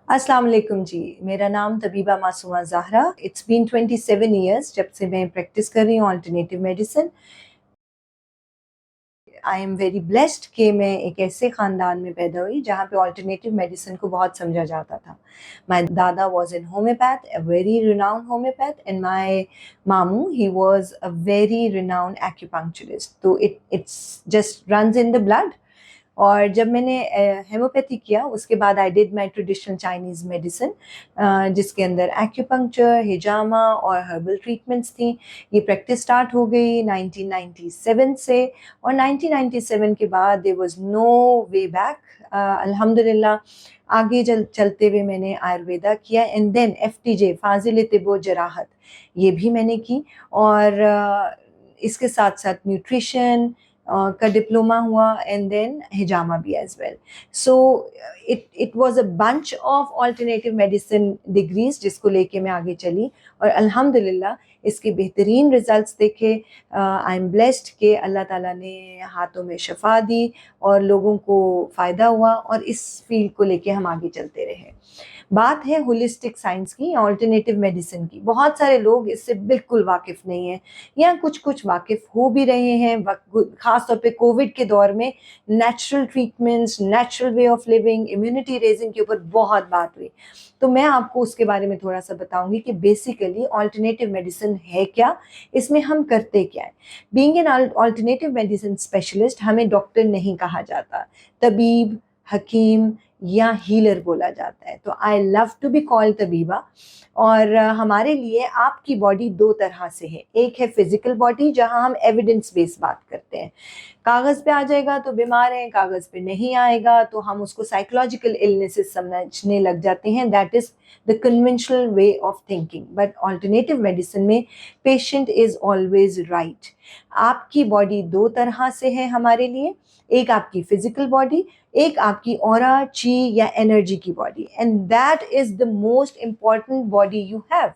अस्सलाम वालेकुम जी। मेरा नाम तबीबा Masuma Zahra. It's been 27 years जब से मैं प्रैक्टिस कर रही हूँ alternative medicine. I am very blessed कि मैं एक ऐसे ख़ानदान में पैदा हुई जहाँ पे अल्टरनेटिव मेडिसिन को बहुत समझा जाता था। My dada was an homeopath, a very renowned homeopath, and my mamu he was a very renowned acupuncturist. तो it's just runs in the blood. और जब मैंने हेमोपैथी किया उसके बाद I did my traditional Chinese medicine, जिसके अंदर एक्यूपंक्चर, हिजामा और हर्बल ट्रीटमेंट्स थी। ये प्रैक्टिस स्टार्ट हो गई 1997 से, और 1997 के बाद there was no way back. अल्हम्दुलिल्लाह आगे चलते हुए मैंने आयुर्वेदा किया, एंड देन एफटीजे फाजिल तिब जराहत ये भी मैंने की। और इसके साथ साथ न्यूट्रिशन का डिप्लोमा हुआ, एंड देन हिजामा भी as well. So it was a bunch of alternative medicine degrees जिसको लेके मैं आगे चली, और अल्हम्दुलिल्लाह इसके बेहतरीन रिजल्ट्स देखे। आई एम ब्लेस्ड कि अल्लाह ताला ने हाथों में शफा दी और लोगों को फ़ायदा हुआ, और इस फील्ड को लेके हम आगे चलते रहे। बात है होलिस्टिक साइंस की या अल्टरनेटिव मेडिसिन की। बहुत सारे लोग इससे बिल्कुल वाकिफ़ नहीं हैं, या कुछ कुछ वाकिफ़ हो भी रहे हैं। ख़ास तौर पे कोविड के दौर में natural treatments, natural way of living, immunity raising के ऊपर बहुत बात हुई। तो मैं आपको उसके बारे में थोड़ा सा बताऊंगी कि बेसिकली अल्टरनेटिव मेडिसिन है क्या, इसमें हम करते क्या है। Being an alternative medicine specialist हमें डॉक्टर नहीं कहा जाता, तबीब, हकीम या हीलर बोला जाता है। तो I love to be called tabiba. और हमारे लिए आपकी बॉडी दो तरह से है। एक है फिजिकल बॉडी जहां हम एविडेंस बेस्ड बात करते हैं, कागज़ पे आ जाएगा तो बीमार हैं, कागज़ पे नहीं आएगा तो हम उसको साइकोलॉजिकल इलनेसेस समझने लग जाते हैं। That is the conventional way of thinking. But alternative medicine में पेशेंट इज़ ऑलवेज राइट। आपकी बॉडी दो तरह से है हमारे लिए, एक आपकी फिजिकल बॉडी, एक आपकी ऑरा, ची या एनर्जी की body, and that is the most important body you have.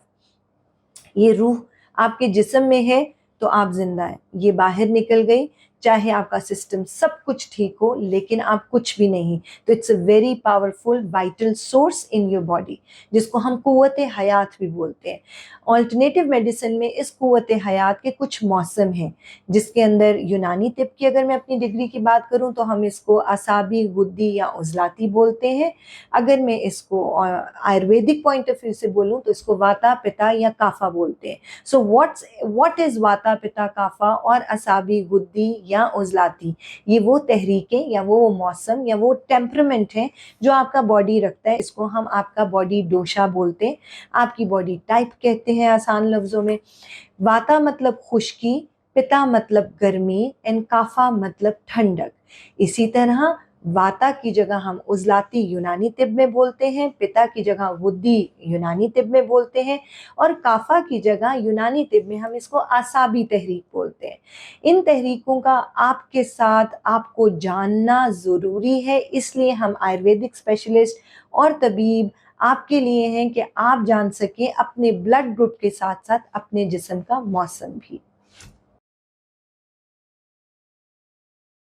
ये रूह आपके जिस्म में है तो आप जिंदा हैं। ये बाहर निकल गई, चाहे आपका सिस्टम सब कुछ ठीक हो लेकिन आप कुछ भी नहीं। तो it's a very powerful vital source in your body, जिसको हम कुव्वत हयात भी बोलते हैं। ऑल्टरनेटिव मेडिसिन में इस कुव्वत हयात के कुछ मौसम हैं, जिसके अंदर यूनानी तिब की अगर मैं अपनी डिग्री की बात करूं तो हम इसको असाबी, गुद्दी या उजलाती बोलते हैं। अगर मैं इसको आयुर्वेदिक पॉइंट ऑफ व्यू से बोलूं तो इसको वाता, पिता या काफा बोलते हैं। सो व्हाट इज वाता, पिता, काफा और असाबी, गुद्दी या उजलाती? ये वो तहरीकें या वो मौसम या वो टेम्परामेंट है जो आपका बॉडी रखता है। इसको हम आपका बॉडी डोशा बोलते हैं, आपकी बॉडी टाइप कहते हैं आसान लफ्जों में। वाता मतलब खुश्की, पिता मतलब गर्मी, एंड काफा मतलब ठंडक। इसी तरह वाता की जगह हम उजलाती यूनानी तिब में बोलते हैं, पिता की जगह वुद्दी यूनानी तिब में बोलते हैं, और काफा की जगह यूनानी तिब में हम इसको आसाबी तहरीक बोलते हैं। इन तहरीकों का आपके साथ आपको जानना ज़रूरी है, इसलिए हम आयुर्वेदिक स्पेशलिस्ट और तबीब आपके लिए हैं कि आप जान सकें अपने ब्लड ग्रुप के साथ साथ अपने जिस्म का मौसम भी।